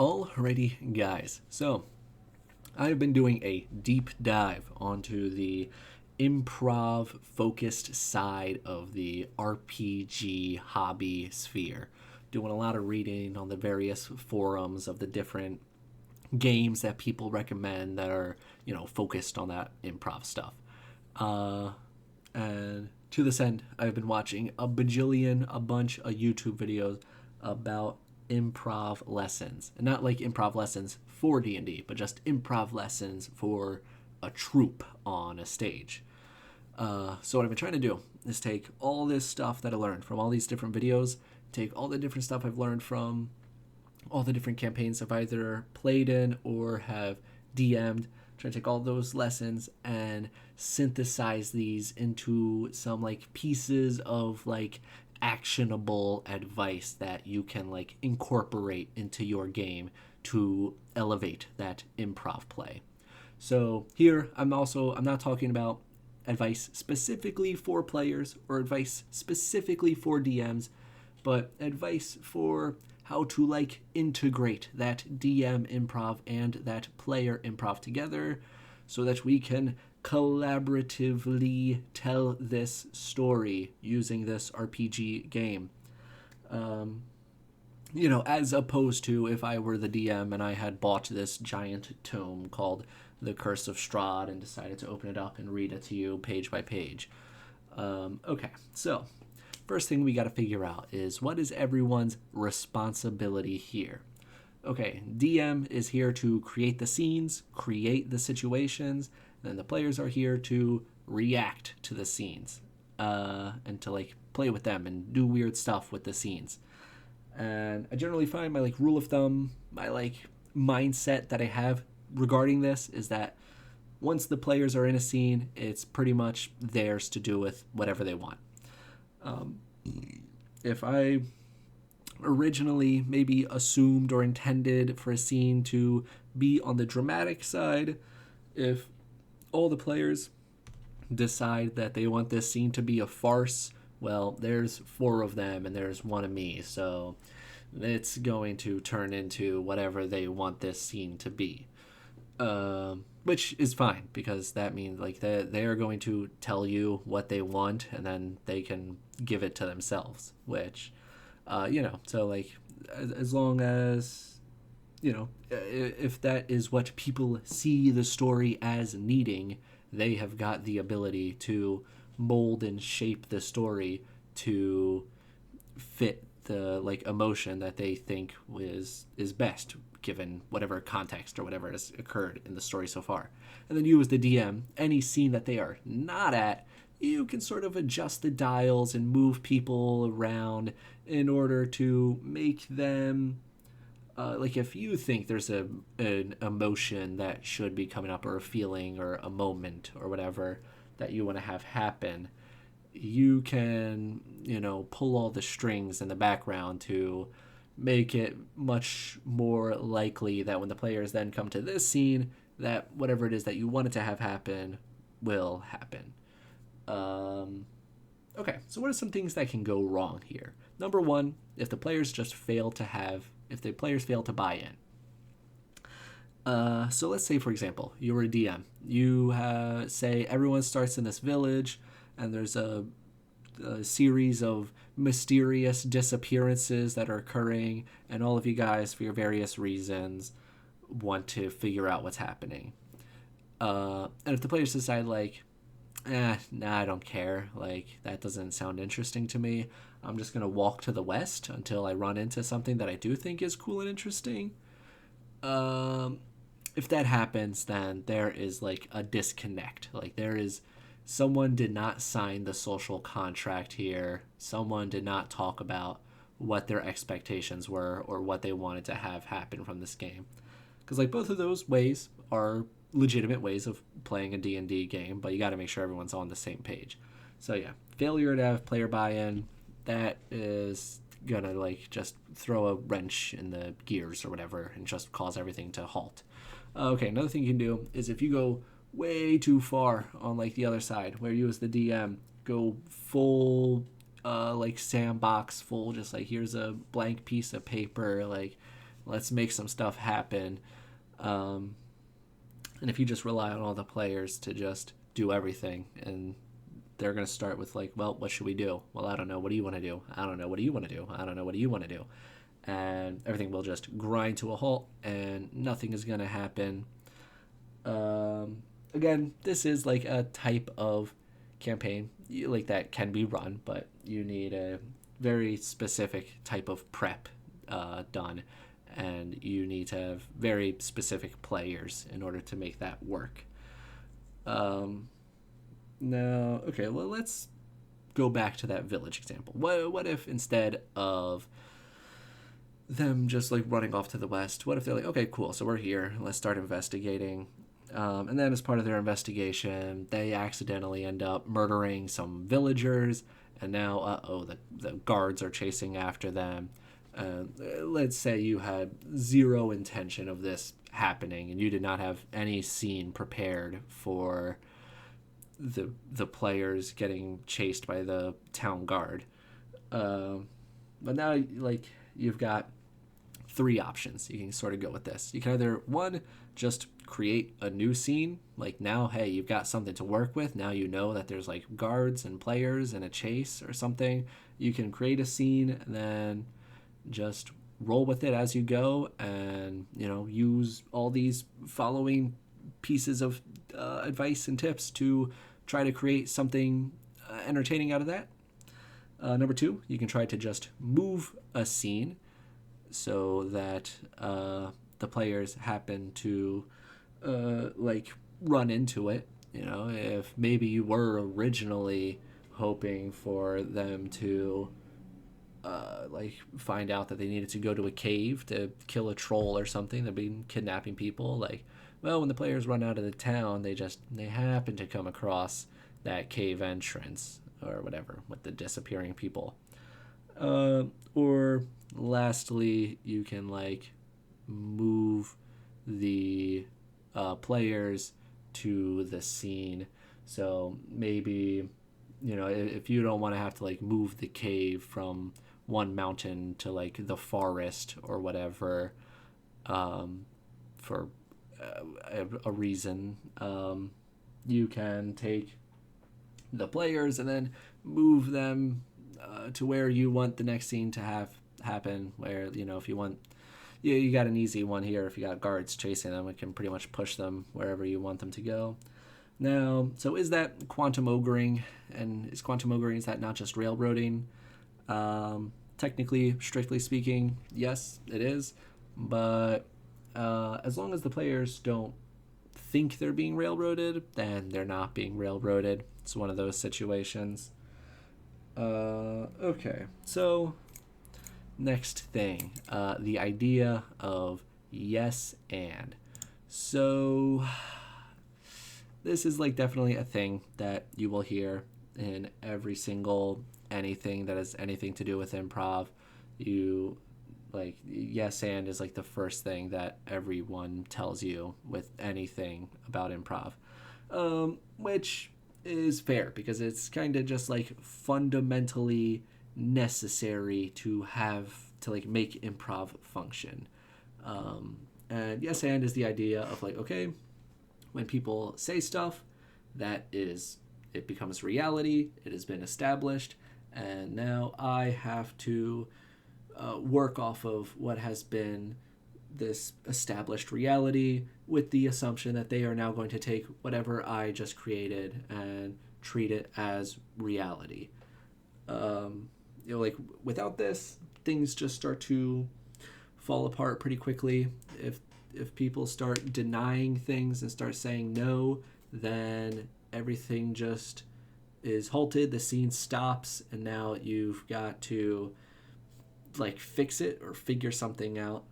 Alrighty, guys. So, I've been doing a deep dive onto the improv focused side of the RPG hobby sphere. Doing a lot of reading on the various forums of the different games that people recommend that are, focused on that improv stuff. Uh, and to this end, I've been watching a bunch of YouTube videos about improv lessons, and not like improv lessons for D&D, but just improv lessons for a troupe on a stage. So what I've been trying to do is take all this stuff that I learned from all these different videos, take all the different stuff I've learned from all the different campaigns I've either played in or have DM'd, trying to take all those lessons and synthesize these into some like pieces of like actionable advice that you can like incorporate into your game to elevate that improv play. So here I'm not talking about advice specifically for players or advice specifically for DMs, but advice for how to like integrate that DM improv and that player improv together so that we can collaboratively tell this story using this RPG game. As opposed to if I were the DM and I had bought this giant tome called The Curse of Strahd and decided to open it up and read it to you page by page. Okay, so first thing we got to figure out is what is everyone's responsibility here? Okay, DM is here to create the scenes, create the situations, and then the players are here to react to the scenes and to like play with them and do weird stuff with the scenes. And I generally find my like rule of thumb, my like mindset that I have regarding this is that once the players are in a scene, it's pretty much theirs to do with whatever they want. If I originally maybe assumed or intended for a scene to be on the dramatic side, if all the players decide that they want this scene to be a farce, well, there's 4 of them and there's 1 of me, so it's going to turn into whatever they want this scene to be. Which is fine, because that means like they are going to tell you what they want and then they can give it to themselves, which so like as long as if that is what people see the story as needing, they have got the ability to mold and shape the story to fit the like emotion that they think is best given whatever context or whatever has occurred in the story so far. And then you as the DM, any scene that they are not at, you can sort of adjust the dials and move people around in order to make them like if you think there's an emotion that should be coming up or a feeling or a moment or whatever that you want to have happen, you can pull all the strings in the background to make it much more likely that when the players then come to this scene, that whatever it is that you wanted to have happen will happen. Okay, so what are some things that can go wrong here? Number 1, if the players fail to buy in. So let's say, for example, you're a DM. You say everyone starts in this village, and there's a series of mysterious disappearances that are occurring, and all of you guys, for your various reasons, want to figure out what's happening. And if the players decide, like, nah, I don't care, like, that doesn't sound interesting to me, I'm just going to walk to the west until I run into something that I do think is cool and interesting. If that happens, then there is, like, a disconnect. Like, someone did not sign the social contract here. Someone did not talk about what their expectations were or what they wanted to have happen from this game. Because like both of those ways are legitimate ways of playing a D&D game, but you got to make sure everyone's on the same page. So yeah, failure to have player buy-in, that is gonna like just throw a wrench in the gears or whatever and just cause everything to halt. Okay, another thing you can do is if you go way too far on like the other side, where you as the DM go full like sandbox, full just like here's a blank piece of paper, like let's make some stuff happen. And if you just rely on all the players to just do everything, and they're going to start with like, well, what should we do? Well, I don't know. What do you want to do? I don't know. What do you want to do? I don't know. What do you want to do? And everything will just grind to a halt, and nothing is going to happen. Again, this is like a type of campaign like that can be run, but you need a very specific type of prep done, and you need to have very specific players in order to make that work. Now, okay, well, let's go back to that village example. What if instead of them just like running off to the west, what if they're like, okay, cool, so we're here, let's start investigating. And then as part of their investigation, they accidentally end up murdering some villagers, and now, the guards are chasing after them. Let's say you had zero intention of this happening, and you did not have any scene prepared for the players getting chased by the town guard. But now, like, you've got three options. You can sort of go with this. You can either, one, just create a new scene. Like, now, hey, you've got something to work with. Now you know that there's like guards and players and a chase or something. You can create a scene and then just roll with it as you go, and use all these following pieces of advice and tips to try to create something entertaining out of that. Number two, you can try to just move a scene so that the players happen to like run into it. If maybe you were originally hoping for them to like find out that they needed to go to a cave to kill a troll or something, they've been kidnapping people. Like, well, when the players run out of the town, they happen to come across that cave entrance or whatever with the disappearing people. Or lastly, you can like move the players to the scene. So maybe if you don't want to have to like move the cave from one mountain to like the forest or whatever, for a reason, you can take the players and then move them to where you want the next scene to have happen, where if you want, you got an easy one here. If you got guards chasing them, it can pretty much push them wherever you want them to go. Now, so is that quantum ogring? And is quantum ogring, is that not just railroading? Technically, strictly speaking, yes, it is. But as long as the players don't think they're being railroaded, then they're not being railroaded. It's one of those situations. Okay, so next thing, the idea of yes and. So this is like definitely a thing that you will hear in every single anything that has anything to do with improv. You like, yes and is like the first thing that everyone tells you with anything about improv, which is fair because it's kind of just like fundamentally necessary to like make improv function. And yes and is the idea of like, okay, when people say stuff, it becomes reality, it has been established, and now I have to work off of what has been this established reality with the assumption that they are now going to take whatever I just created and treat it as reality. Like without this, things just start to fall apart pretty quickly. If people start denying things and start saying no, then everything just is halted. The scene stops, and now you've got to like fix it or figure something out.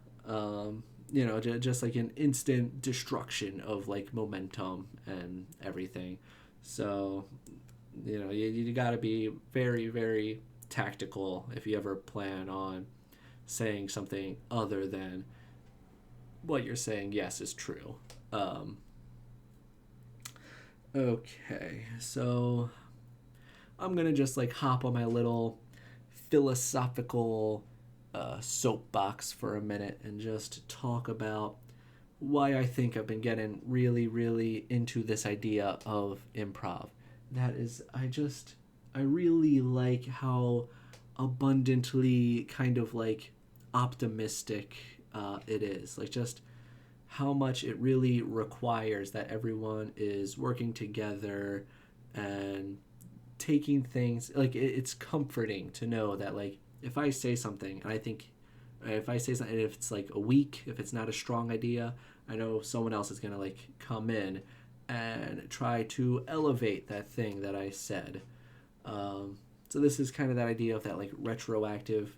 Just like an instant destruction of like momentum and everything. So, you got to be very, very tactical if you ever plan on saying something other than what you're saying yes is true. Okay, so I'm gonna just like hop on my little philosophical soapbox for a minute and just talk about why I think I've been getting really, really into this idea of improv. That is, I really like how abundantly kind of like optimistic it is. Like, just how much it really requires that everyone is working together and taking things like it's comforting to know that, like, if I say something and I think if I say something, if it's like a weak, if it's not a strong idea, I know someone else is gonna like come in and try to elevate that thing that I said. So this is kind of that idea of that like retroactive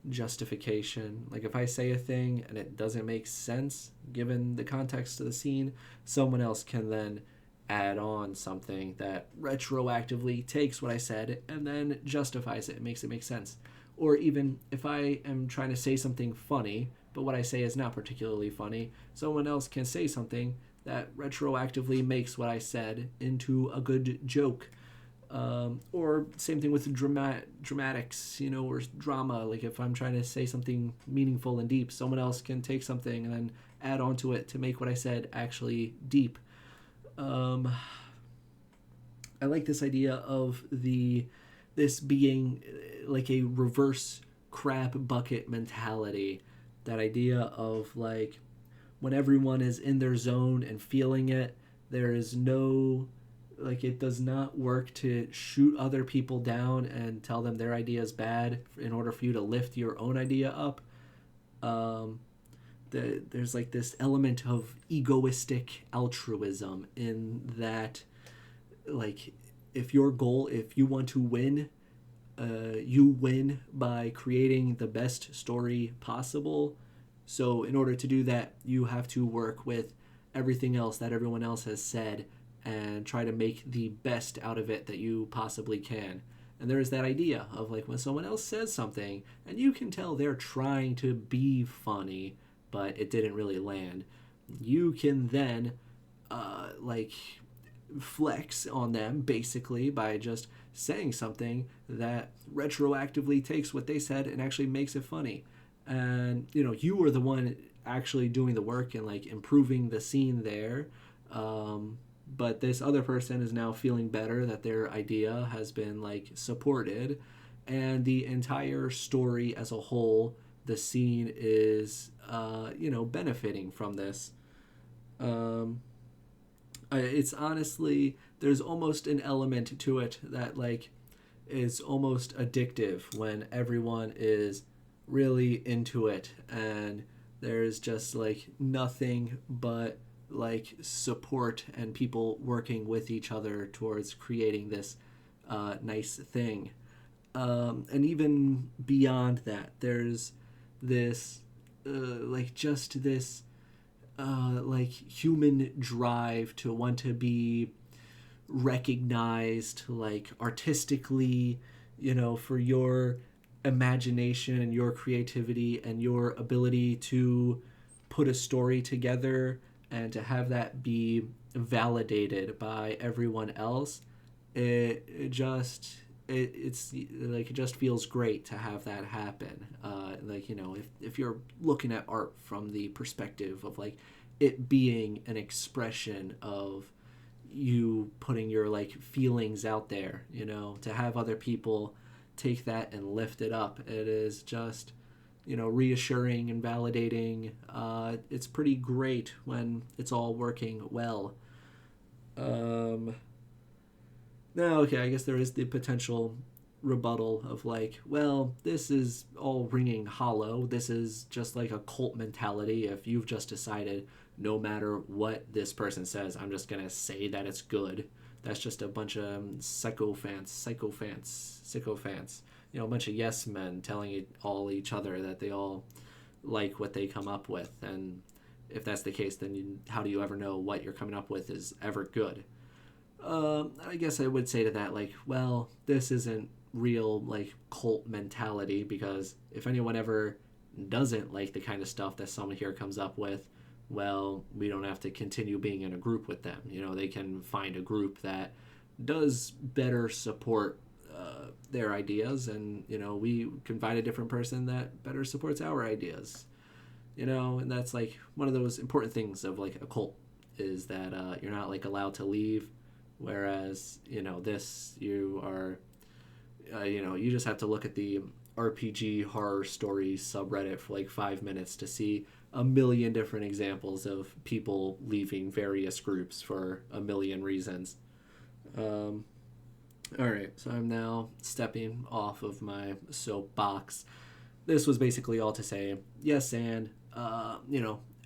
justification. Like, if I say a thing and it doesn't make sense given the context of the scene, someone else can then add on something that retroactively takes what I said and then justifies it, makes it make sense. Or even if I am trying to say something funny, but what I say is not particularly funny, someone else can say something that retroactively makes what I said into a good joke. Or same thing with dramatics, or drama. Like, if I'm trying to say something meaningful and deep, someone else can take something and then add onto it to make what I said actually deep. I like this idea of this being like a reverse crab bucket mentality. That idea of like when everyone is in their zone and feeling it, there is no, like, it does not work to shoot other people down and tell them their idea is bad in order for you to lift your own idea up. Um, there's like this element of egoistic altruism in that, like, if you want to win, you win by creating the best story possible. So in order to do that, you have to work with everything else that everyone else has said and try to make the best out of it that you possibly can. And there's that idea of like when someone else says something and you can tell they're trying to be funny, but it didn't really land, you can then like flex on them basically by just saying something that retroactively takes what they said and actually makes it funny. And you were the one actually doing the work and like improving the scene there. But this other person is now feeling better that their idea has been like supported, and the entire story as a whole, the scene is benefiting from this. It's honestly, there's almost an element to it that like is almost addictive when everyone is really into it and there's just like nothing but like support and people working with each other towards creating this nice thing. And even beyond that, there's this like just this like human drive to want to be recognized like artistically, for your imagination and your creativity and your ability to put a story together and to have that be validated by everyone else. It's like it just feels great to have that happen. Like, if you're looking at art from the perspective of like it being an expression of you putting your like feelings out there, to have other people take that and lift it up, it is just reassuring and validating. It's pretty great when it's all working well. Now, okay, I guess there is the potential rebuttal of like, well, this is all ringing hollow. This is just like a cult mentality. If you've just decided no matter what this person says, I'm just gonna say that it's good. That's just a bunch of sycophants, a bunch of yes men telling all each other that they all like what they come up with. And if that's the case, then how do you ever know what you're coming up with is ever good? I guess I would say to that, like, well, this isn't real, like, cult mentality, because if anyone ever doesn't like the kind of stuff that someone here comes up with, well, we don't have to continue being in a group with them. They can find a group that does better support their ideas, and we can find a different person that better supports our ideas. And that's like one of those important things of like a cult is that you're not like allowed to leave, whereas this you are you just have to look at the RPG horror story subreddit for like 5 minutes to see a million different examples of people leaving various groups for a million reasons. All right, so I'm now stepping off of my soapbox. This was basically all to say, yes, and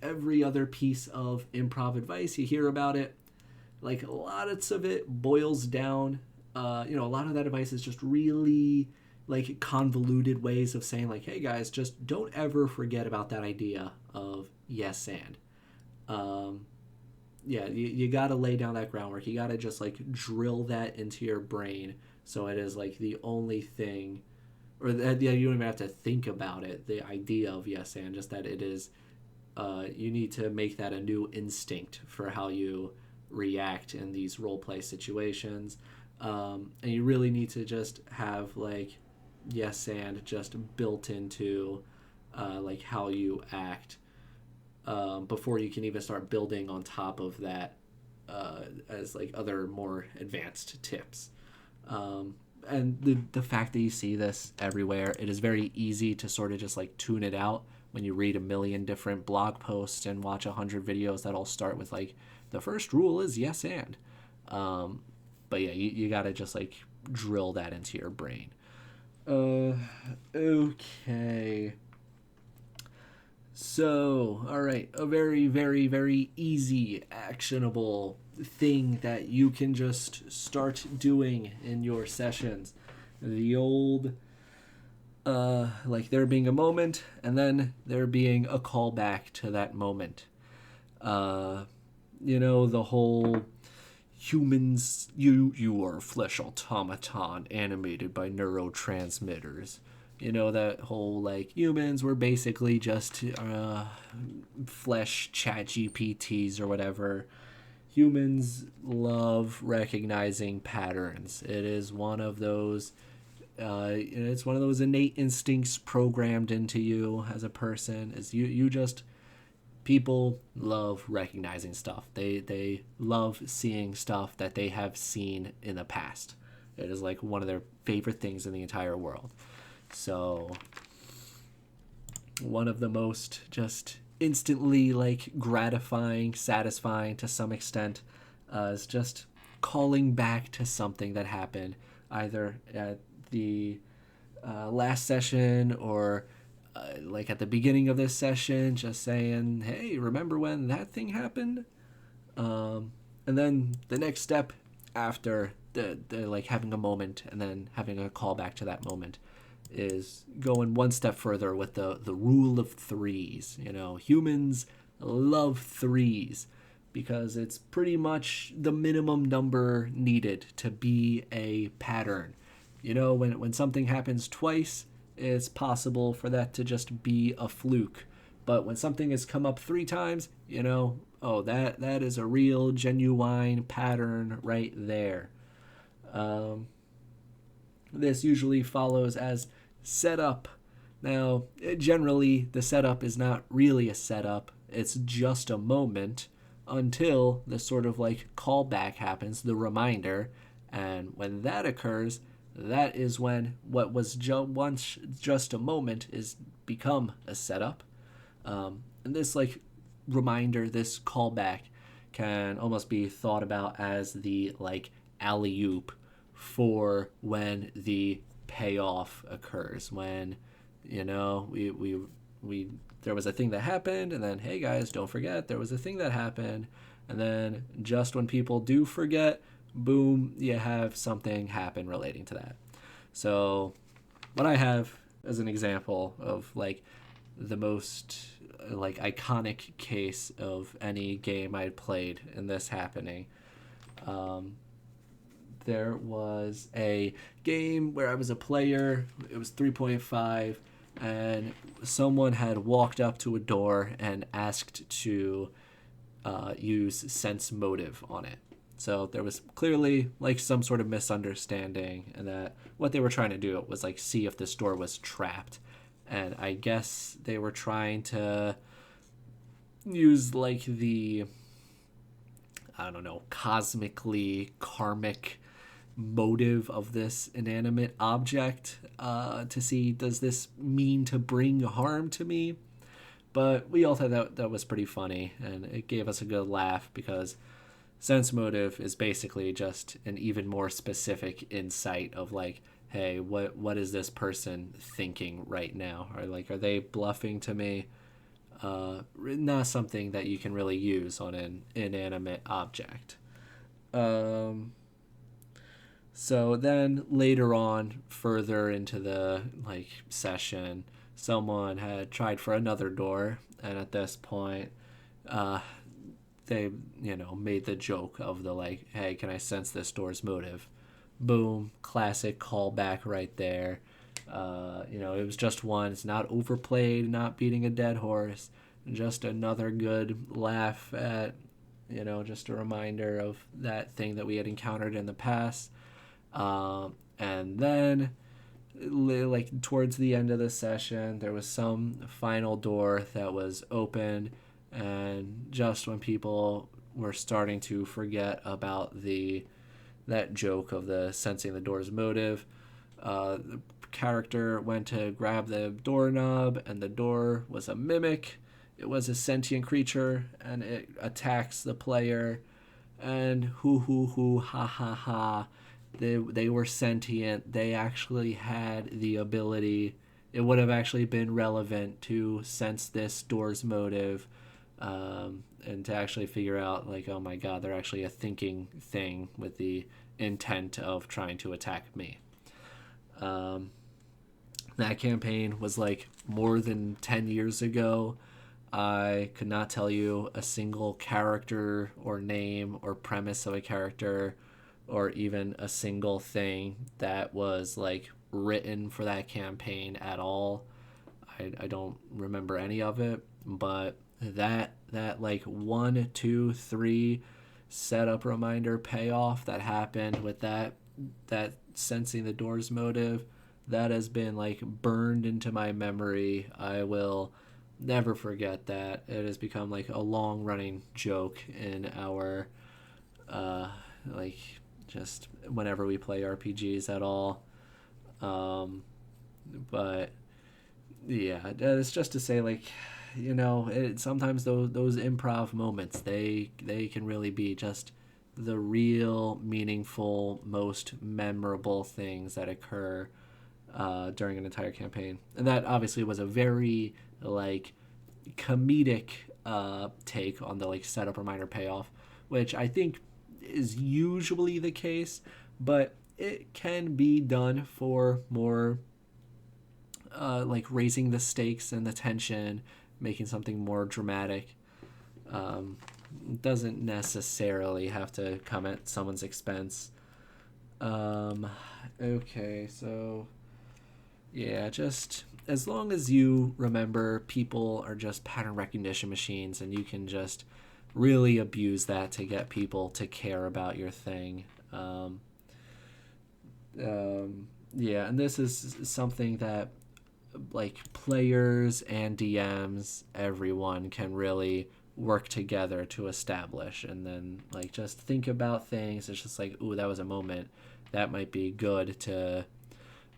every other piece of improv advice you hear about it, like a lot of it boils down. A lot of that advice is just really like convoluted ways of saying like, hey guys, just don't ever forget about that idea of yes and. You got to lay down that groundwork. You got to just like drill that into your brain so it is like the only thing, or that you don't even have to think about it. The idea of yes and, just that it is. You need to make that a new instinct for how you react in these role play situations, and you really need to just have like yes and just built into like how you act. Before you can even start building on top of that as like other more advanced tips. And the fact that you see this everywhere, it is very easy to sort of just like tune it out when you read a million different blog posts and watch 100 videos that all start with like, the first rule is yes and. But yeah, you got to just like drill that into your brain. Okay. So, all right, a very, very, very easy, actionable thing that you can just start doing in your sessions. The old, like there being a moment and then there being a callback to that moment. The whole humans, you are a flesh automaton animated by neurotransmitters. That whole like humans were basically just flesh chat GPTs or whatever. Humans love recognizing patterns. It is one of those it's one of those innate instincts programmed into you as a person. Is you just, people love recognizing stuff. They love seeing stuff that they have seen in the past. It is like one of their favorite things in the entire world. So one of the most just instantly like gratifying, satisfying to some extent is just calling back to something that happened either at the last session or like at the beginning of this session, just saying, hey, remember when that thing happened? And then the next step after the like having a moment and then having a callback to that moment is going one step further with the rule of threes. Humans love threes because it's pretty much the minimum number needed to be a pattern. When something happens twice, it's possible for that to just be a fluke. But when something has come up 3 times, that is a real genuine pattern right there. This usually follows as setup. Now, generally, the setup is not really a setup. It's just a moment until the sort of like callback happens, the reminder. And when that occurs, that is when what was once just a moment is become a setup. And this like reminder, this callback can almost be thought about as the like alley-oop for when the payoff occurs, when we there was a thing that happened, and then, hey guys, don't forget there was a thing that happened, and then just when people do forget, boom, you have something happen relating to that. So what I have as an example of like the most like iconic case of any game I played in this happening, there was a game where I was a player. It was 3.5, and someone had walked up to a door and asked to use sense motive on it. So there was clearly like some sort of misunderstanding, and that what they were trying to do was like see if this door was trapped. And I guess they were trying to use like the, I don't know, cosmically karmic motive of this inanimate object, to see, does this mean to bring harm to me? But we all thought that was pretty funny, and it gave us a good laugh because sense motive is basically just an even more specific insight of like, hey, what is this person thinking right now? Or like, are they bluffing to me? Not something that you can really use on an inanimate object. So then later on, further into the like session, someone had tried for another door, and at this point, uh, they made the joke of the like, hey, can I sense this door's motive? Boom, classic callback right there. It was just one. It's not overplayed, not beating a dead horse. Just another good laugh at, just a reminder of that thing that we had encountered in the past. And then, like towards the end of the session, there was some final door that was opened, and just when people were starting to forget about that joke of the sensing the door's motive, the character went to grab the doorknob, and the door was a mimic. It was a sentient creature, and it attacks the player. And hoo, ha ha ha. They were sentient. They actually had the ability. It would have actually been relevant to sense this door's motive, and to actually figure out like, oh my god, they're actually a thinking thing with the intent of trying to attack me. That campaign was like more than 10 years ago. I could not tell you a single character or name or premise of a character or even a single thing that was like written for that campaign at all. I don't remember any of it, but that like 1, 2, 3 setup, reminder, payoff that happened with that sensing the doors motive, that has been like burned into my memory. I will never forget that. It has become like a long running joke in our like just whenever we play RPGs at all. But yeah, it's just to say like, sometimes those improv moments, they can really be just the real meaningful, most memorable things that occur during an entire campaign. And that obviously was a very like comedic take on the like setup, reminder, payoff, which I think is usually the case, but it can be done for more like raising the stakes and the tension, making something more dramatic. Doesn't necessarily have to come at someone's expense. Okay, so yeah, just as long as you remember people are just pattern recognition machines, and you can just really abuse that to get people to care about your thing. Yeah, and this is something that like players and DMs, everyone can really work together to establish, and then like just think about things. It's just like, ooh, that was a moment that might be good to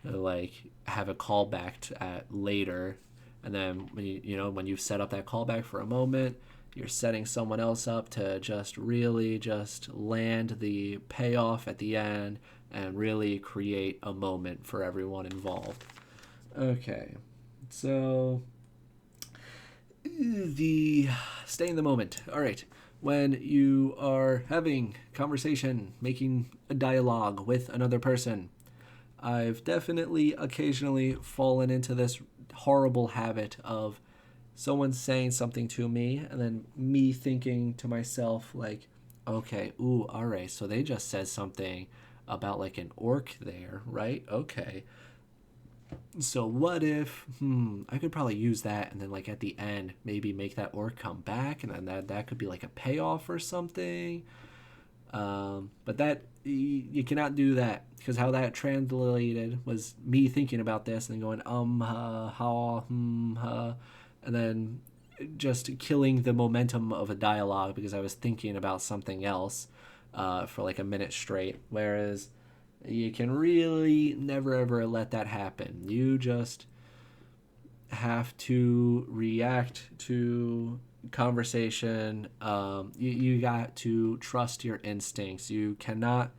like have a callback at later. And then when you've set up that callback for a moment, you're setting someone else up to just really just land the payoff at the end and really create a moment for everyone involved. Okay, so the stay in the moment. All right, when you are having conversation, making a dialogue with another person, I've definitely occasionally fallen into this horrible habit of someone saying something to me and then me thinking to myself like, okay, ooh, all right, so they just said something about like an orc there, right? Okay, so what if I could probably use that, and then like at the end maybe make that orc come back, and then that could be like a payoff or something. But that you cannot do that, because how that translated was me thinking about this and going ha, and then just killing the momentum of a dialogue because I was thinking about something else for like a minute straight. Whereas you can really never ever let that happen. You just have to react to conversation. You got to trust your instincts. You cannot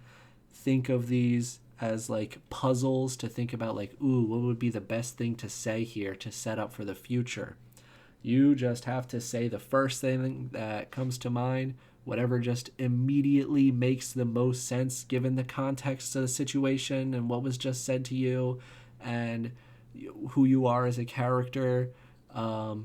think of these as like puzzles to think about, like, ooh, what would be the best thing to say here to set up for the future. You just have to say the first thing that comes to mind, whatever just immediately makes the most sense given the context of the situation and what was just said to you and who you are as a character. But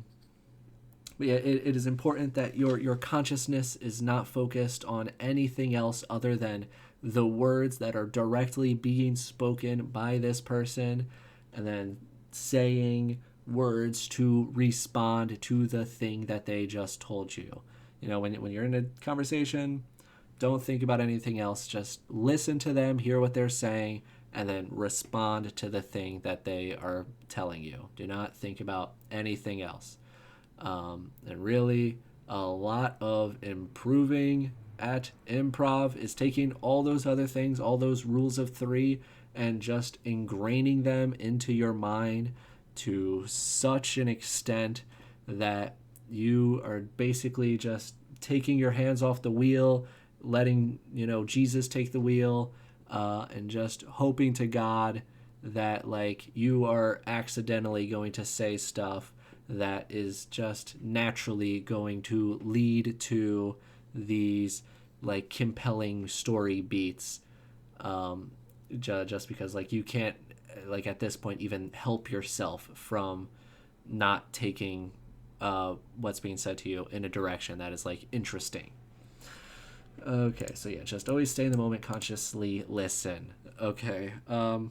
yeah, it is important that your consciousness is not focused on anything else other than the words that are directly being spoken by this person, and then saying words to respond to the thing that they just told you. You know, when you're in a conversation, don't think about anything else. Just listen to them, hear what they're saying, and then respond to the thing that they are telling you. Do not think about anything else. And really, a lot of improving at improv is taking all those other things, all those rules of three, and just ingraining them into your mind to such an extent that you are basically just taking your hands off the wheel, letting, Jesus take the wheel, and just hoping to God that, like, you are accidentally going to say stuff that is just naturally going to lead to these, like, compelling story beats, just because, like, you can't, like, at this point even help yourself from not taking what's being said to you in a direction that is, like, interesting. Okay, so yeah, just always stay in the moment, consciously listen. Okay, but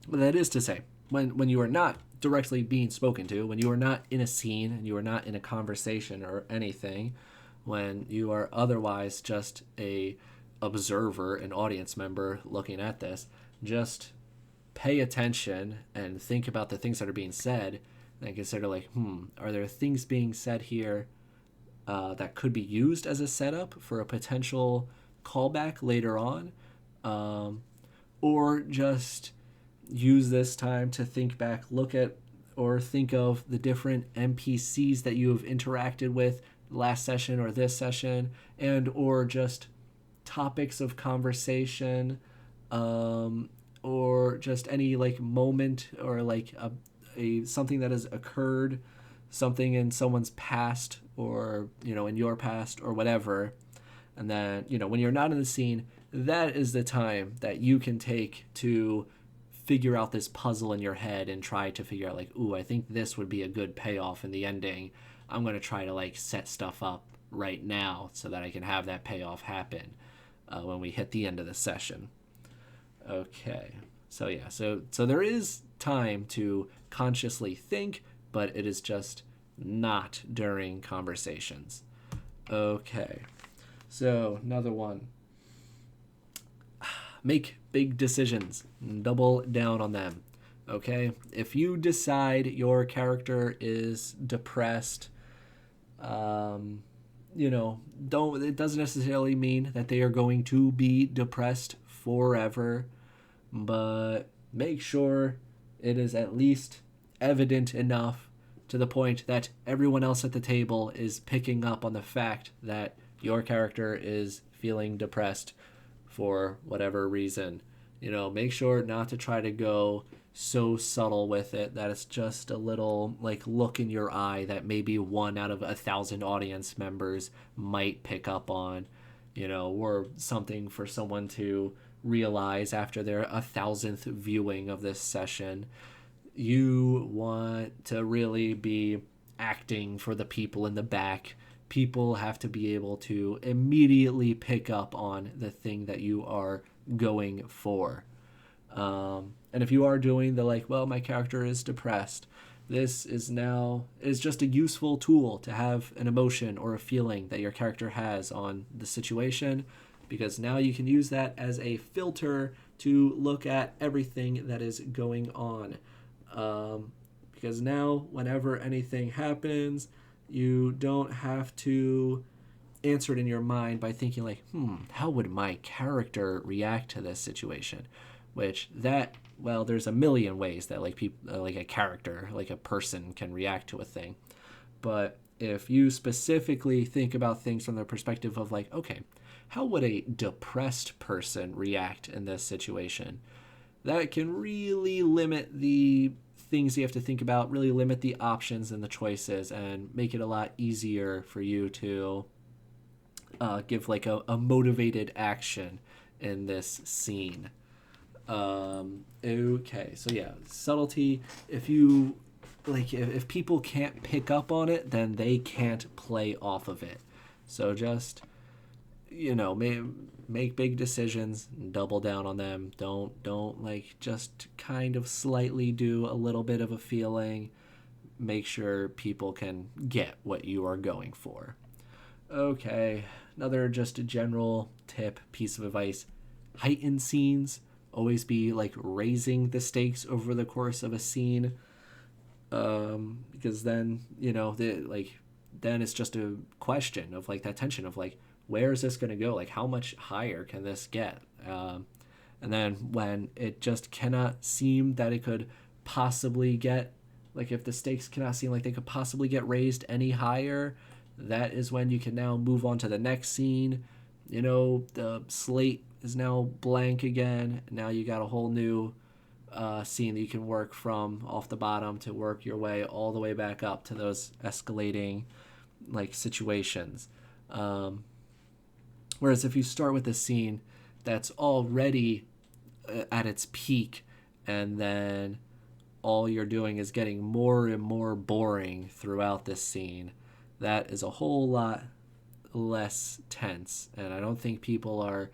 that is to say, when you are not directly being spoken to, when you are not in a scene and you are not in a conversation or anything, when you are otherwise just a observer, an audience member looking at this, just pay attention and think about the things that are being said and consider, like, are there things being said here that could be used as a setup for a potential callback later on, or just use this time to think back, look at or think of the different NPCs that you have interacted with last session or this session, and or just topics of conversation, or just any, like, moment or, like, a something that has occurred, something in someone's past or, in your past or whatever. And then, when you're not in the scene, that is the time that you can take to figure out this puzzle in your head and try to figure out, like, ooh, I think this would be a good payoff in the ending. I'm going to try to, like, set stuff up right now so that I can have that payoff happen when we hit the end of the session. Okay. So yeah, so there is time to consciously think, but it is just not during conversations. Okay. So another one. Make big decisions. Double down on them. Okay? If you decide your character is depressed, don't, it doesn't necessarily mean that they are going to be depressed forever, but make sure it is at least evident enough to the point that everyone else at the table is picking up on the fact that your character is feeling depressed for whatever reason. Make sure not to try to go so subtle with it that it's just a little, like, look in your eye that maybe 1 out of 1,000 audience members might pick up on, or something for someone to realize after their 1,000th viewing of this session. You want to really be acting for the people in the back. People have to be able to immediately pick up on the thing that you are going for. And if you are doing the, like, well, my character is depressed, this is just a useful tool to have an emotion or a feeling that your character has on the situation, because now you can use that as a filter to look at everything that is going on. Because now, whenever anything happens, you don't have to answer it in your mind by thinking like, how would my character react to this situation? Which there's a million ways that like people, like a character, like a person can react to a thing. But if you specifically think about things from the perspective of like, okay, how would a depressed person react in this situation? That can really limit the things you have to think about, really limit the options and the choices, and make it a lot easier for you to give like a motivated action in this scene. Okay, so yeah, subtlety. If people can't pick up on it, then they can't play off of it. So just make big decisions and double down on them. Don't like just kind of slightly do a little bit of a feeling. Make sure people can get what you are going for. Okay, another just a general tip, piece of advice. Heightened scenes always be like raising the stakes over the course of a scene, because then then it's just a question of like that tension of like, where is this going to go? Like, how much higher can this get? And then when it just cannot seem that it could possibly get, like if the stakes cannot seem like they could possibly get raised any higher, that is when you can now move on to the next scene. The slate is now blank again. Now you got a whole new scene that you can work from off the bottom to work your way all the way back up to those escalating like situations. Whereas if you start with a scene that's already at its peak, and then all you're doing is getting more and more boring throughout this scene, that is a whole lot less tense. And I don't think people are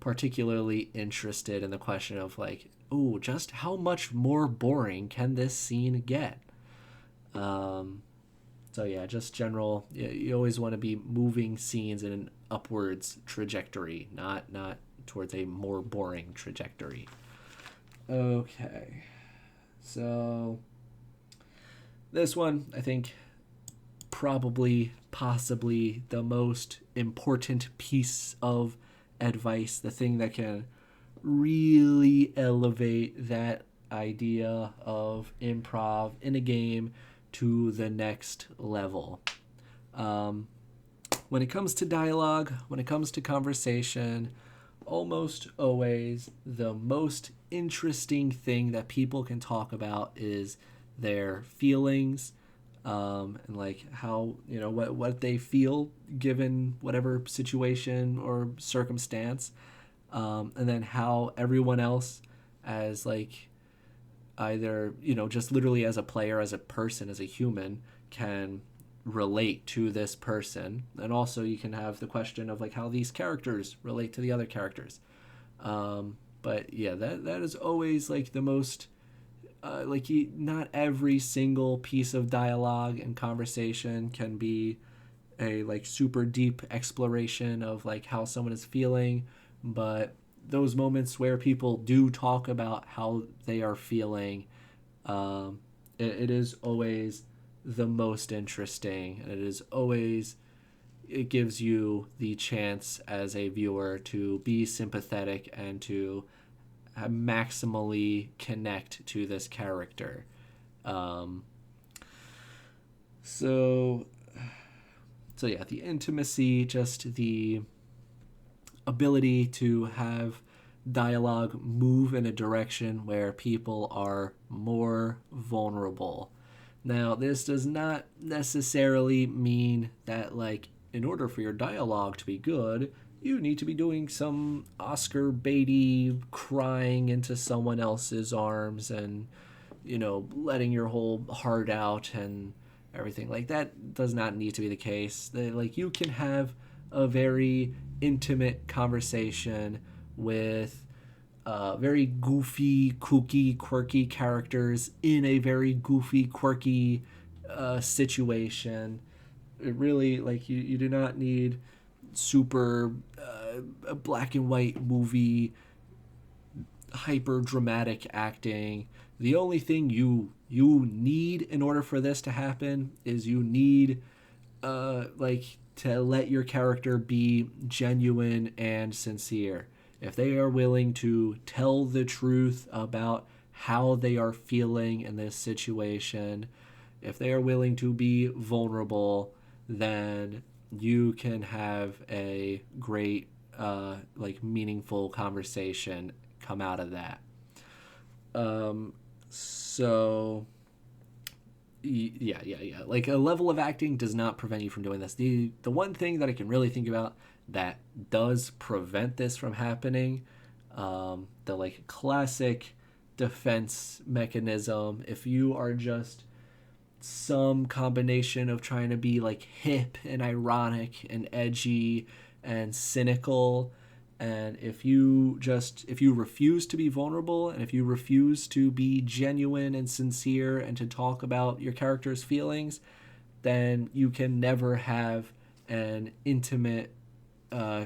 particularly interested in the question of like, oh, just how much more boring can this scene get? So yeah, just general. You always want to be moving scenes in an upwards trajectory, not towards a more boring trajectory. Okay, so this one I think possibly the most important piece of advice, the thing that can really elevate that idea of improv in a game to the next level. When it comes to dialogue, when it comes to conversation, almost always the most interesting thing that people can talk about is their feelings, and like how what they feel given whatever situation or circumstance, and then how everyone else, as like either just literally as a player, as a person, as a human, can relate to this person. And also you can have the question of like how these characters relate to the other characters. But yeah, that is always like the most not every single piece of dialogue and conversation can be a like super deep exploration of like how someone is feeling, but those moments where people do talk about how they are feeling, it is always the most interesting, and it gives you the chance as a viewer to be sympathetic and to maximally connect to this character. So yeah, the intimacy, just the ability to have dialogue move in a direction where people are more vulnerable. Now, this does not necessarily mean that, like, in order for your dialogue to be good, you need to be doing some Oscar baity crying into someone else's arms and, letting your whole heart out and everything. Like, that does not need to be the case. Like, you can have a very intimate conversation with very goofy, kooky, quirky characters in a very goofy, quirky situation. It really, like, you do not need super a black and white movie, hyper dramatic acting. The only thing you need in order for this to happen is you need like to let your character be genuine and sincere. If they are willing to tell the truth about how they are feeling in this situation, if they are willing to be vulnerable, then you can have a great like meaningful conversation come out of that. So yeah. Like a level of acting does not prevent you from doing this. The one thing that I can really think about that does prevent this from happening, the like classic defense mechanism, if you are just some combination of trying to be like hip and ironic and edgy and cynical, and if you refuse to be vulnerable, and if you refuse to be genuine and sincere and to talk about your character's feelings, then you can never have an intimate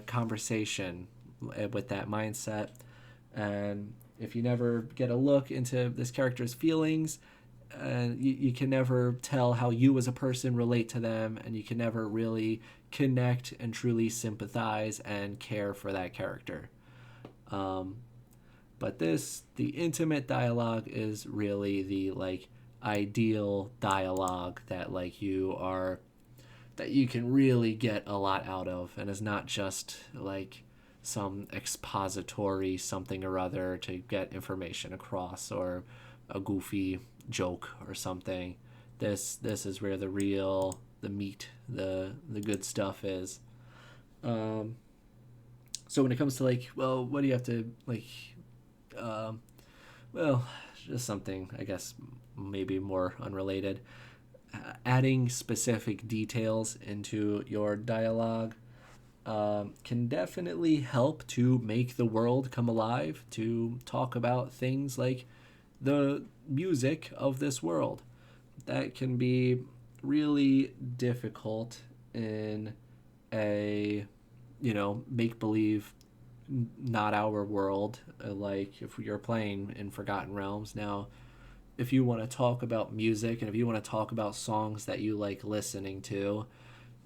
conversation with that mindset. And if you never get a look into this character's feelings, you can never tell how you as a person relate to them, and you can never really connect and truly sympathize and care for that character. But the intimate dialogue is really the like ideal dialogue that like that you can really get a lot out of, and is not just like some expository something or other to get information across, or a goofy joke or something. This is where the meat, the good stuff is. So when it comes to like, well, what do you have to like? Well, just something I guess maybe more unrelated. Adding specific details into your dialogue can definitely help to make the world come alive, to talk about things like the music of this world. That can be really difficult in a make believe, not our world, like if you're playing in Forgotten Realms. Now, if you want to talk about music, and if you want to talk about songs that you like listening to,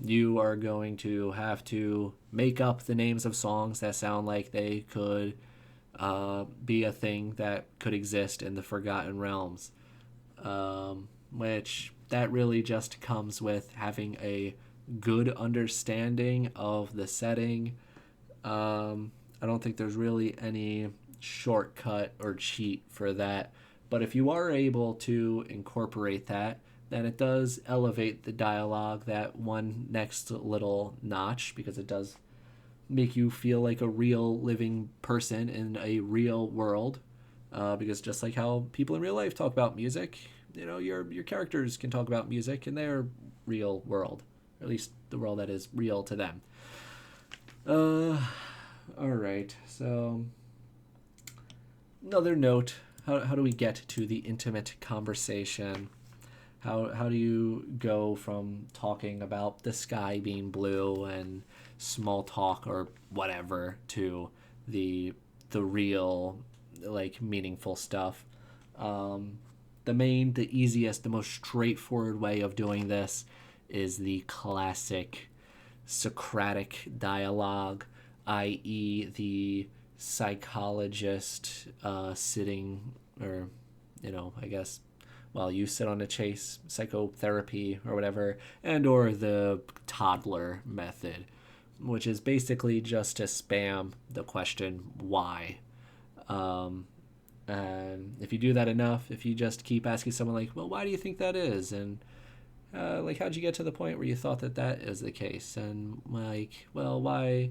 you are going to have to make up the names of songs that sound like they could be a thing that could exist in the Forgotten Realms, which that really just comes with having a good understanding of the setting. I don't think there's really any shortcut or cheat for that, but if you are able to incorporate that, then it does elevate the dialogue that one next little notch, because it does make you feel like a real living person in a real world. Because just like how people in real life talk about music, your characters can talk about music in their real world, or at least the world that is real to them. All right. So another note: how do we get to the intimate conversation? How do you go from talking about the sky being blue and small talk or whatever to the real, like, meaningful stuff? The easiest, the most straightforward way of doing this is the classic Socratic dialogue, i.e., the psychologist sitting, or I guess, while you sit on a chase, psychotherapy or whatever, and or the toddler method, which is basically just to spam the question why. And if you do that enough, if you just keep asking someone like, well, why do you think that is? And like, how'd you get to the point where you thought that is the case? And like, well, why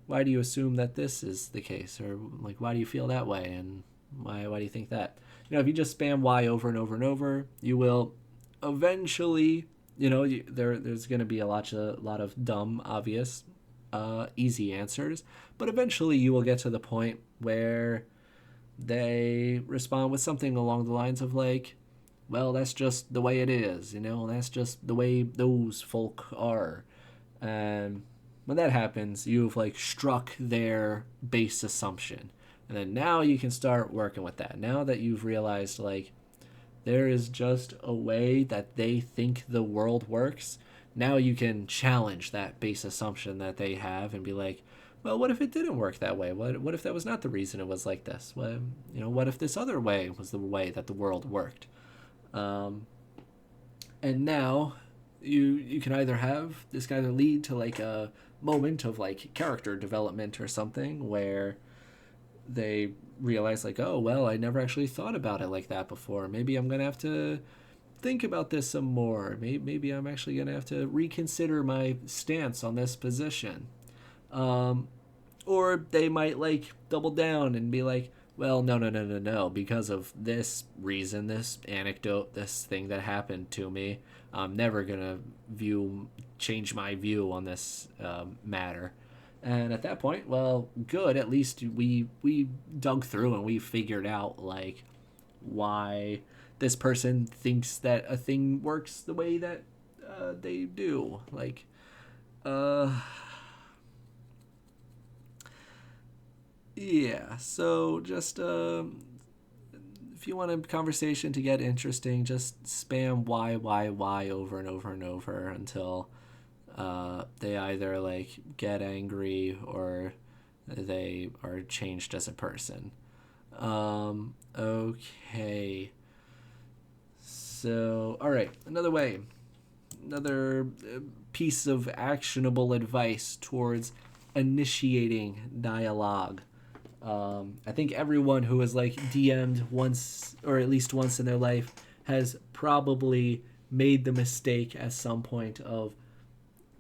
do you assume that this is the case? Or like, why do you feel that way? And why do you think that? If you just spam why over and over and over, you will eventually, there's going to be a lot of dumb, obvious, easy answers, but eventually you will get to the point where they respond with something along the lines of like, well, that's just the way it is, that's just the way those folk are. And when that happens, you've like struck their base assumption. And then now you can start working with that. Now that you've realized like there is just a way that they think the world works, now you can challenge that base assumption that they have and be like, well, what if it didn't work that way? What if that was not the reason it was like this? What if this other way was the way that the world worked? And now you can either have this kind of lead to like a moment of like character development or something where they realize like, oh well, I never actually thought about it like that before. Maybe I'm gonna have to think about this some more. Maybe I'm actually gonna have to reconsider my stance on this position. Or they might like double down and be like, well, no, because of this reason, this anecdote, this thing that happened to me, I'm never gonna change my view on this matter. And at that point, well, good. At least we dug through and we figured out like why this person thinks that a thing works the way that they do. Like, yeah. So just if you want a conversation to get interesting, just spam why over and over and over until they either like get angry or they are changed as a person. Okay. So, all right, another piece of actionable advice towards initiating dialogue. I think everyone who has like DM'd once or at least once in their life has probably made the mistake at some point of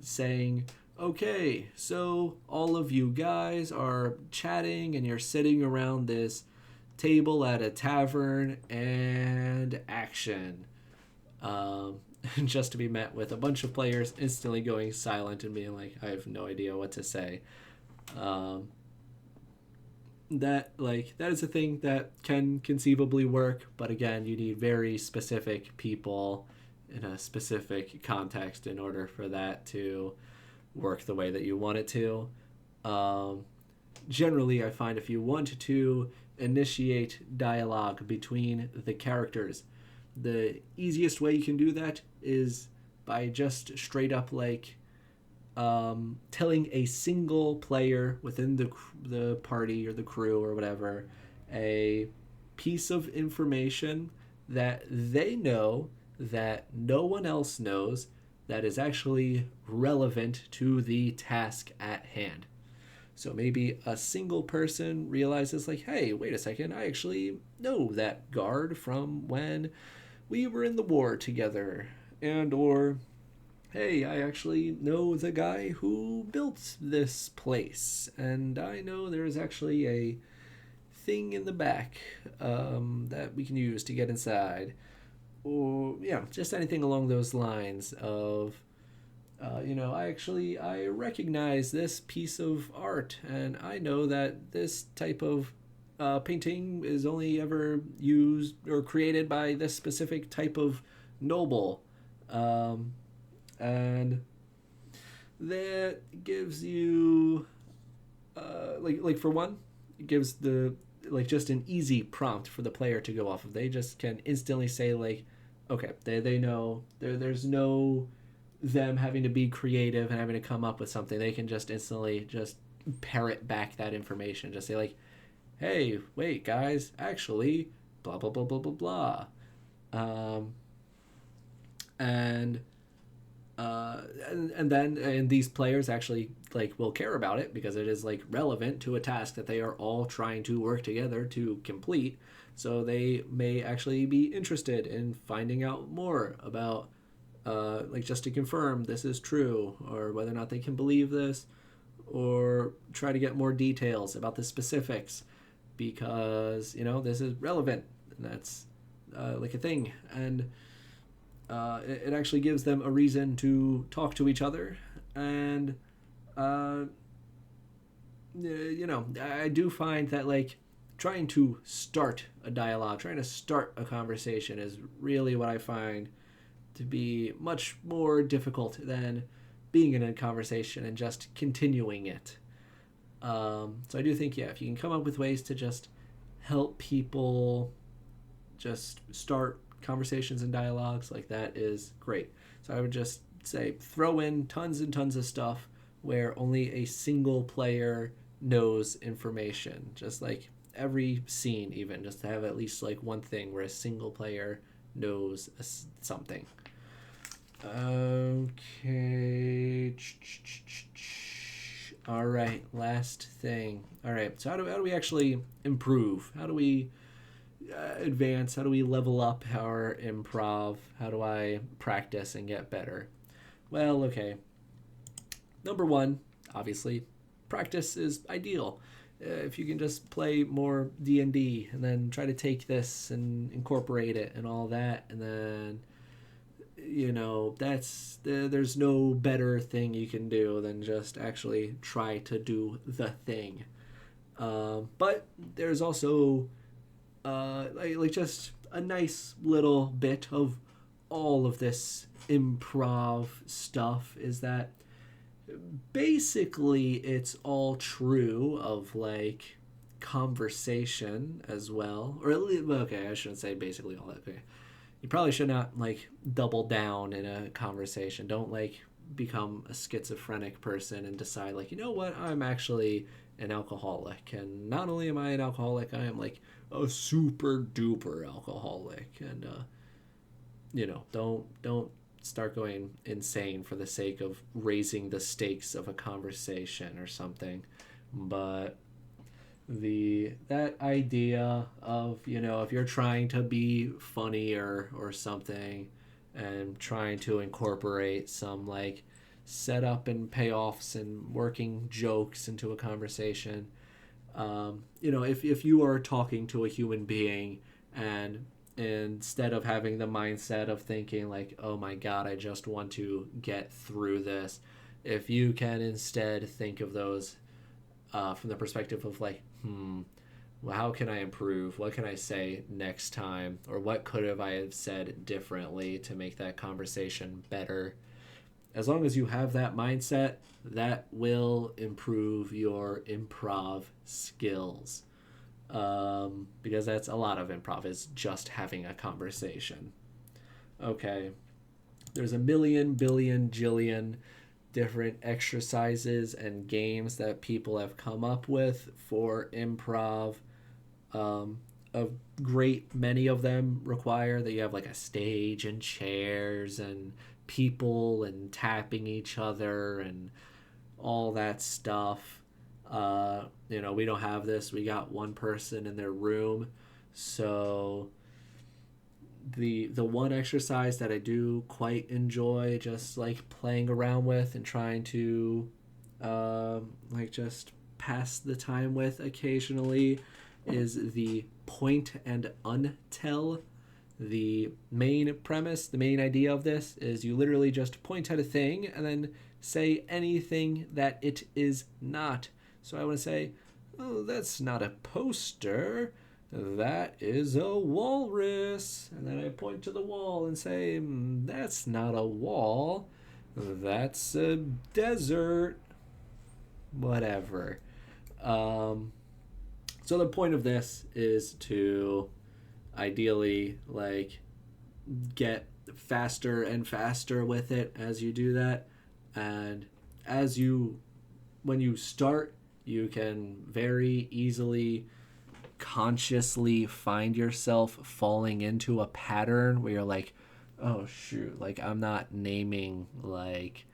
saying, okay, so all of you guys are chatting and you're sitting around this table at a tavern and action. Just to be met with a bunch of players instantly going silent and being like, I have no idea what to say. That is a thing that can conceivably work, but again, you need very specific people in a specific context in order for that to work the way that you want it to. Generally, I find if you want to initiate dialogue between the characters, the easiest way you can do that is by just straight up like telling a single player within the party or the crew or whatever a piece of information that they know that no one else knows that is actually relevant to the task at hand. So maybe a single person realizes like, hey, wait a second, I actually know that guard from when we were in the war together. And or, hey, I actually know the guy who built this place. And I know there's actually a thing in the back that we can use to get inside. Or, yeah, just anything along those lines of, I recognize this piece of art, and I know that this type of painting is only ever used or created by this specific type of noble. And that gives you, for one, it gives the just an easy prompt for the player to go off of. They just can instantly say like, okay, they know there's no them having to be creative and having to come up with something. They can just instantly just parrot back that information. Just say like, hey, wait, guys, actually, blah blah blah blah blah blah, and these players actually will care about it because it is relevant to a task that they are all trying to work together to complete. So they may actually be interested in finding out more about just to confirm this is true, or whether or not they can believe this, or try to get more details about the specifics because this is relevant, and that's a thing. And it actually gives them a reason to talk to each other. And I do find that trying to start a dialogue, trying to start a conversation is really what I find to be much more difficult than being in a conversation and just continuing it. So I do think, yeah, if you can come up with ways to just help people just start conversations and dialogues, like that is great. So I would just say throw in tons and tons of stuff where only a single player knows information. Just like every scene, even just to have at least like one thing where a single player knows something. Okay. All right, last thing. All right, so how do we actually improve? How do we advance? How do we level up our improv? How do I practice and get better? Well, okay. Number one, obviously, practice is ideal. If you can just play more D&D and then try to take this and incorporate it and all that, and then there's no better thing you can do than just actually try to do the thing. But there's also like just a nice little bit of all of this improv stuff is that basically it's all true of like conversation as well, or at least, okay, I shouldn't say basically all that. Okay, you probably should not like double down in a conversation. Don't like become a schizophrenic person and decide like, you know what, I'm actually an alcoholic, and not only am I an alcoholic, I am like a super duper alcoholic. And don't start going insane for the sake of raising the stakes of a conversation or something. But that idea of, if you're trying to be funny or something and trying to incorporate some like setup and payoffs and working jokes into a conversation, if you are talking to a human being, and instead of having the mindset of thinking like, oh my god, I just want to get through this, if you can instead think of those from the perspective of like, well, how can I improve? What can I say next time? Or what could I have said differently to make that conversation better? As long as you have that mindset, that will improve your improv skills. Because that's a lot of improv, is just having a conversation. Okay. There's a million, billion, jillion different exercises and games that people have come up with for improv. A great many of them require that you have like a stage and chairs and people and tapping each other and all that stuff. We don't have this. We got one person in their room. So the one exercise that I do quite enjoy just like playing around with and trying to like just pass the time with occasionally is the point and untell. The main premise, the main idea of this is you literally just point at a thing and then say anything that it is not. So I want to say, oh, that's not a poster. That is a walrus. And then I point to the wall and say, that's not a wall. That's a desert. Whatever. So the point of this is to ideally like get faster and faster with it as you do that. And when you start, you can very easily consciously find yourself falling into a pattern where you're like, oh shoot, like I'm not naming like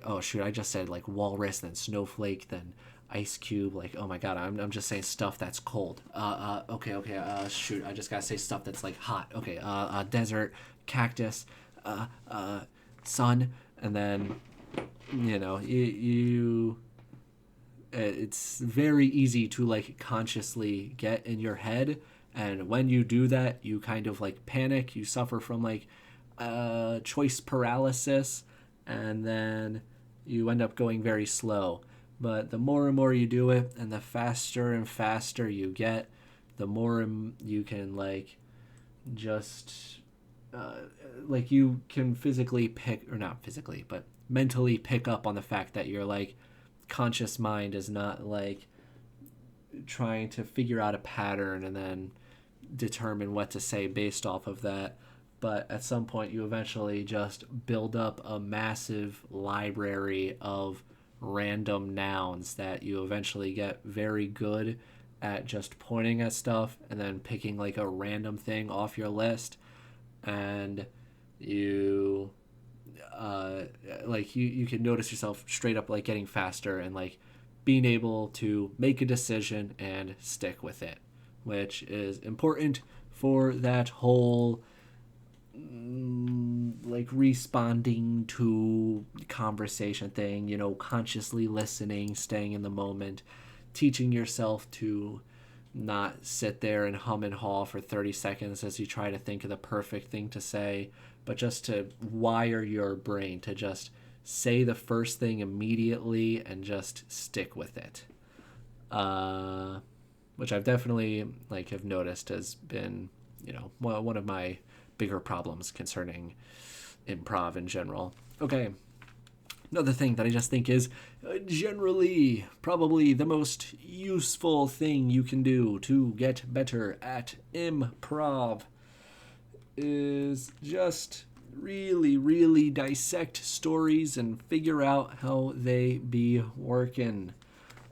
oh shoot, I just said like walrus, then snowflake, then ice cube, like oh my god, I'm just saying stuff that's cold. Okay, shoot, I just gotta say stuff that's like hot. Okay, desert, cactus, sun, and then you it's very easy to like consciously get in your head, and when you do that you kind of like panic, you suffer from like choice paralysis, and then you end up going very slow. But the more and more you do it and the faster and faster you get, the more you can like just like you can physically pick, or not physically, but mentally pick up on the fact that your like conscious mind is not like trying to figure out a pattern and then determine what to say based off of that. But at some point, you eventually just build up a massive library of random nouns that you eventually get very good at just pointing at stuff and then picking like a random thing off your list. And you you can notice yourself straight up like getting faster and like being able to make a decision and stick with it, which is important for that whole like responding to conversation thing, you know, consciously listening, staying in the moment, teaching yourself to not sit there and hum and haw for 30 seconds as you try to think of the perfect thing to say, but just to wire your brain to just say the first thing immediately and just stick with it. Which I've definitely like have noticed has been, you know, one of my bigger problems concerning improv in general. Okay, another thing that I just think is generally probably the most useful thing you can do to get better at improv is just really dissect stories and figure out how they be working.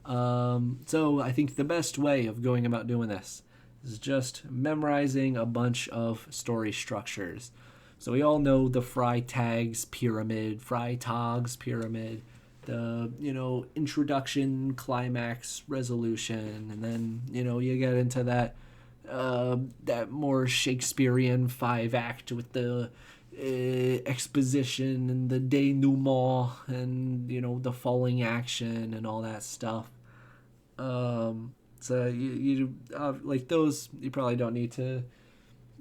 So I think the best way of going about doing this is just memorizing a bunch of story structures. So we all know the Freytag's pyramid, Freytag's pyramid, the, you know, introduction, climax, resolution, and then, you know, you get into that more Shakespearean 5-act with the exposition and the denouement and, you know, the falling action and all that stuff. So you like those you probably don't need to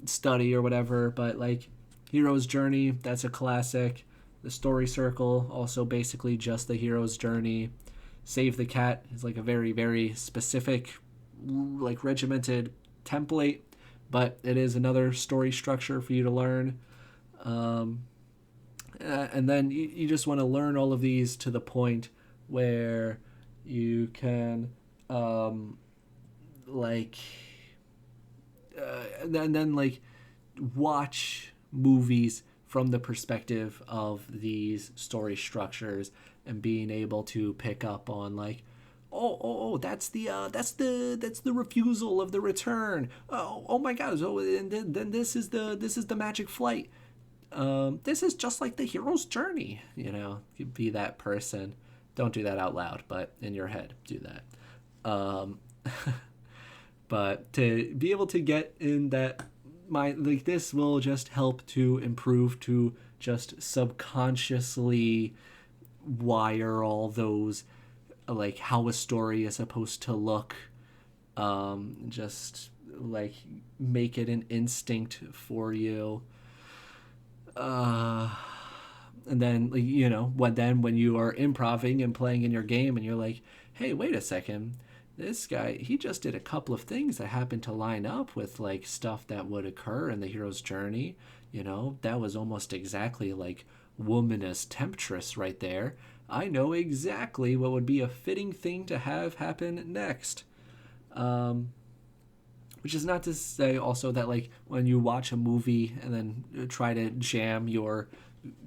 study or whatever, but like Hero's Journey, that's a classic. The Story Circle, also basically just the hero's journey. Save the Cat is like a very specific, like regimented template, but it is another story structure for you to learn. And then you just want to learn all of these to the point where you can and then like watch movies from the perspective of these story structures and being able to pick up on like that's the refusal of the return. Oh my god. So and then this is the magic flight. This is just like the hero's journey, you know. You be that person. Don't do that out loud, but in your head do that. But to be able to get in that mind, like this will just help to improve to just subconsciously wire all those like how a story is supposed to look, just like make it an instinct for you, and then you know when you are improving and playing in your game and you're like, hey, wait a second, this guy, he just did a couple of things that happened to line up with like stuff that would occur in the hero's journey. You know, that was almost exactly like woman as temptress right there. I know exactly what would be a fitting thing to have happen next. Which is not to say also that like when you watch a movie and then try to jam your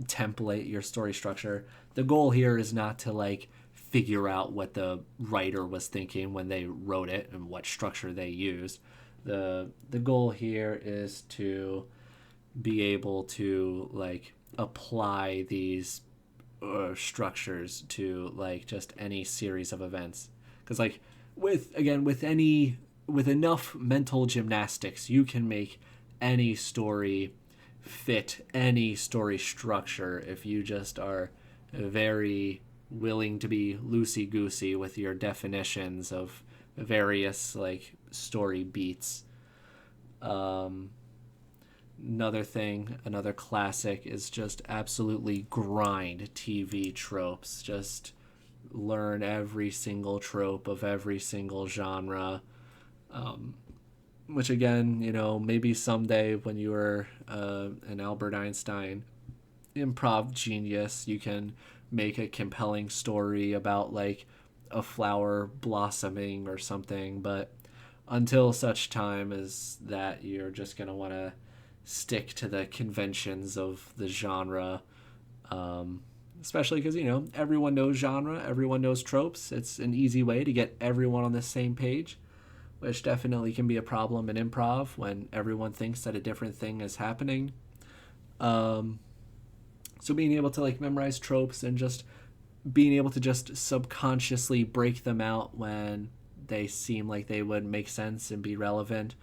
template, your story structure, the goal here is not to like figure out what the writer was thinking when they wrote it and what structure they used. The goal here is to be able to like apply these structures to like just any series of events, because like with enough mental gymnastics you can make any story fit any story structure if you just are very willing to be loosey-goosey with your definitions of various like story beats. Another classic is just absolutely grind TV tropes. Just learn every single trope of every single genre. which again, maybe someday when you are an Albert Einstein improv genius, you can make a compelling story about like a flower blossoming or something. But until such time as that, you're just going to want to stick to the conventions of the genre. Especially because, everyone knows genre, everyone knows tropes. It's an easy way to get everyone on the same page, which definitely can be a problem in improv when everyone thinks that a different thing is happening. So being able to like memorize tropes and just being able to just subconsciously break them out when they seem like they would make sense and be relevant,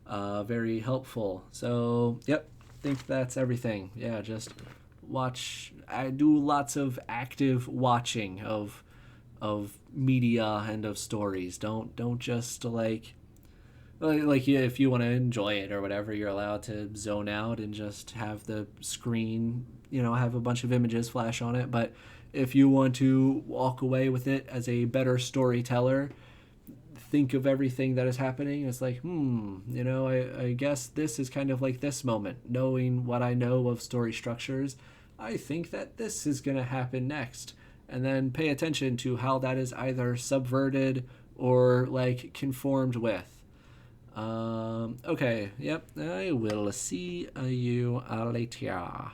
very helpful. So, yep, I think that's everything. Yeah, just watch. I do lots of active watching of media and of stories. Don't just if you want to enjoy it or whatever, you're allowed to zone out and just have the screen, have a bunch of images flash on it. But if you want to walk away with it as a better storyteller, think of everything that is happening. It's like, I guess this is kind of like this moment. Knowing what I know of story structures, I think that this is going to happen next. And then pay attention to how that is either subverted or like conformed with. Okay, yep, I will see you later.